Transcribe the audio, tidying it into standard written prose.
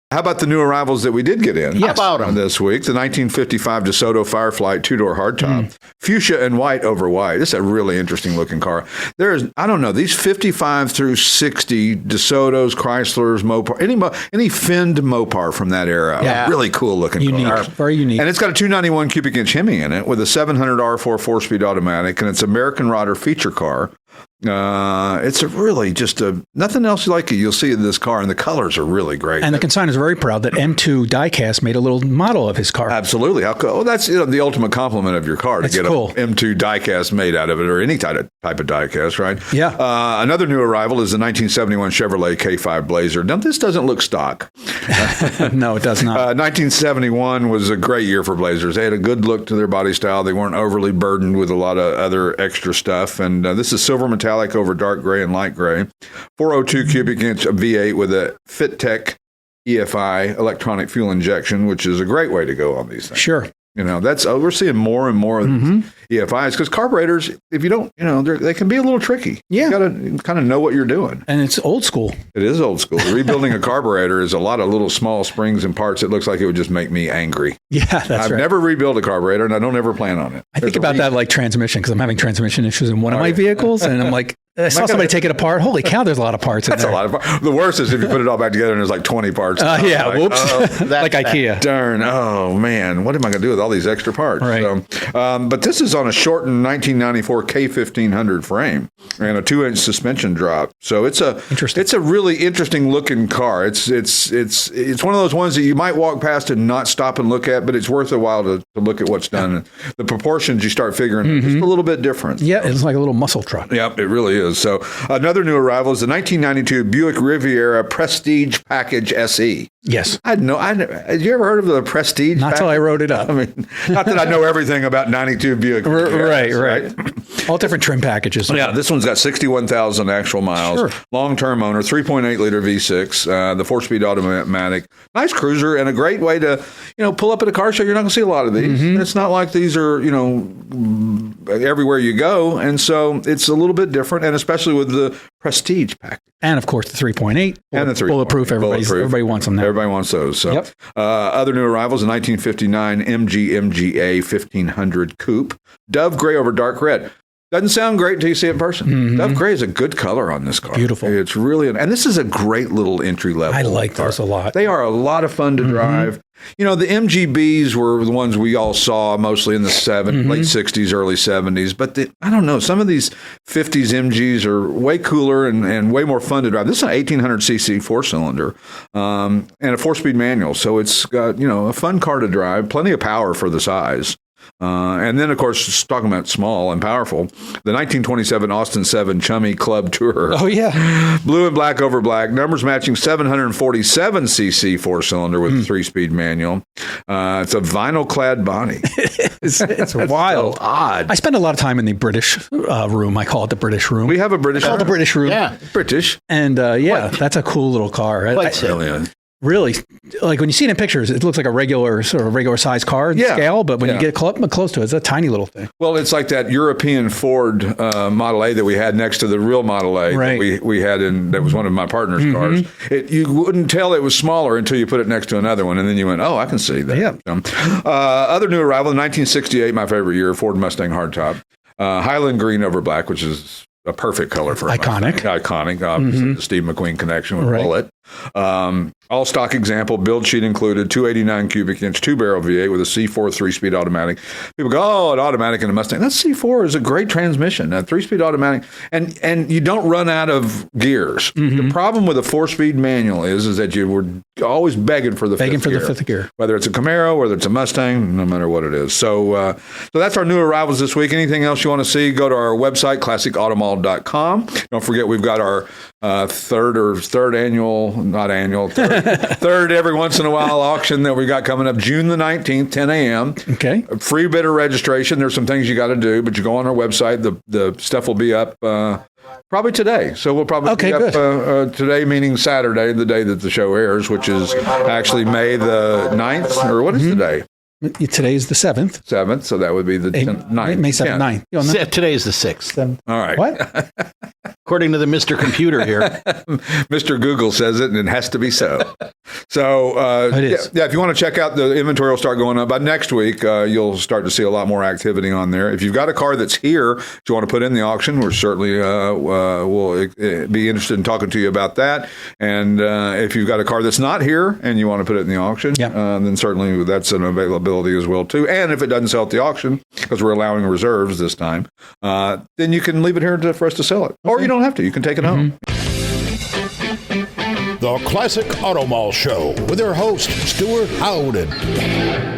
How about the new arrivals that we did get in? Yes. How about them? This week, the 1955 DeSoto Fireflite two-door hardtop, fuchsia and white over white. This is a really interesting looking car. There's, I don't know, these 55 through 60 DeSotos, Chryslers, Mopar, any Fend Mopar from that era. Yeah. Really cool looking car. Very unique. And it's got a 291 cubic inch Hemi in it with a 700 R4 4-speed automatic, and it's American Rodder feature car. It's a really just nothing else like it you'll see in this car, and the colors are really great. And the consignor is very proud that M2 Diecast made a little model of his car. Absolutely. How cool. Well, that's the ultimate compliment of your car, to get cool. a M2 diecast made out of it, or any type of diecast, right? Yeah. Another new arrival is the 1971 Chevrolet K5 Blazer. Now, this doesn't look stock. No, it does not. 1971 was a great year for Blazers. They had a good look to their body style. They weren't overly burdened with a lot of other extra stuff. And this is silver metallic over dark gray and light gray. 402 cubic inch V8 with a FitTech EFI electronic fuel injection, which is a great way to go on these things. Sure. That's we're seeing more and more of these EFIs, because carburetors, if you don't, they can be a little tricky. Yeah. You got to kind of know what you're doing. And it's old school. It is old school. Rebuilding a carburetor is a lot of little small springs and parts. It looks like it would just make me angry. Yeah, that's I've right. never rebuilt a carburetor, and I don't ever plan on it. I think about that like transmission, because I'm having transmission issues in one of my vehicles, and I'm like, I saw somebody take it apart. Holy cow, there's a lot of parts in there. That's a lot of parts. The worst is if you put it all back together and there's like 20 parts. Yeah, like, whoops. Like IKEA. Darn. Oh, man. What am I going to do with all these extra parts? Right. So, but this is on a shortened 1994 K1500 frame and a 2-inch suspension drop. So it's a really interesting looking car. It's one of those ones that you might walk past and not stop and look at, but it's worth a while to look at what's done. The proportions you start figuring just a little bit different. Yeah, it's like a little muscle truck. Yep, it really is. So another new arrival is the 1992 Buick Riviera Prestige Package SE. Yes. Had you ever heard of the Prestige? Not till I wrote it up. I mean, not that I know everything about 92 Buick. Right. All different trim packages. Yeah, this one's got 61,000 actual miles. Sure. Long-term owner, 3.8 liter V6, the 4-speed automatic. Nice cruiser, and a great way to, pull up at a car show. You're not going to see a lot of these. It's not like these are, everywhere you go, and so it's a little bit different, and especially with the Prestige package. And of course, the 3.8. And the 3.8. Bulletproof. Everybody wants them now. Everybody wants those. So, other new arrivals, in 1959 MG MGA 1500 Coupe. Dove gray over dark red. Doesn't sound great until you see it in person. Dove gray is a good color on this car. Beautiful. It's really, and this is a great little entry level. I like those a lot. They are a lot of fun to drive. The MGBs were the ones we all saw mostly in the late 60s, early 70s. But I don't know, some of these 50s MGs are way cooler and way more fun to drive. This is an 1800cc 4-cylinder and a 4-speed manual. So it's got, a fun car to drive, plenty of power for the size. And then, of course, just talking about small and powerful, the 1927 Austin 7 Chummy Club Tourer. Oh, yeah. Blue and black over black, numbers matching 747cc 4-cylinder with a 3-speed manual. It's a vinyl-clad body. It's wild. So odd. I spend a lot of time in the British room. I call it the British room. We have a British. I call it the British room. Yeah. British. And that's a cool little car. Quite silly. Really, like when you see it in pictures, it looks like a regular size car in scale, but when you get close to it, it's a tiny little thing. Well, it's like that European Ford Model A that we had next to the real Model A that we had that was one of my partner's cars. You wouldn't tell it was smaller until you put it next to another one, and then you went, oh, I can see that. Yeah. Other new arrival, in 1968, my favorite year, Ford Mustang hardtop. Highland green over black, which is a perfect color for a Mustang. Iconic, obviously, the Steve McQueen connection with Bullet. All stock example, build sheet included, 289 cubic inch, 2-barrel V8 with a C4 3-speed automatic. People go, oh, an automatic in a Mustang. That C4 is a great transmission, a 3-speed automatic, and you don't run out of gears. The problem with a 4-speed manual is that you were always begging for the fifth gear. Whether it's a Camaro, whether it's a Mustang, no matter what it is. So that's our new arrivals this week. Anything else you want to see, go to our website, classicautomall.com. Don't forget, we've got our third every once in a while auction that we got coming up June the 19th, 10 a.m. Okay. Free bidder registration. There's some things you got to do, but you go on our website. The stuff will be up probably today. So we'll probably be up today, meaning Saturday, the day that the show airs, which is actually May the 9th, or what is today? Today's the 7th. 7th, so that would be the 9th. May 7th, 9th. Today is the 6th. All right. What? According to the Mr. Computer here. Mr. Google says it, and it has to be so. So, it is. if you want to check out, the inventory will start going up. By next week, you'll start to see a lot more activity on there. If you've got a car that's here that you want to put in the auction, we're certainly will be interested in talking to you about that. And if you've got a car that's not here and you want to put it in the auction, then certainly that's an availability as well, too. And if it doesn't sell at the auction, because we're allowing reserves this time, then you can leave it here for us to sell it. Or you don't have to. You can take it home. The Classic Auto Mall Show with their host, Stewart Howden.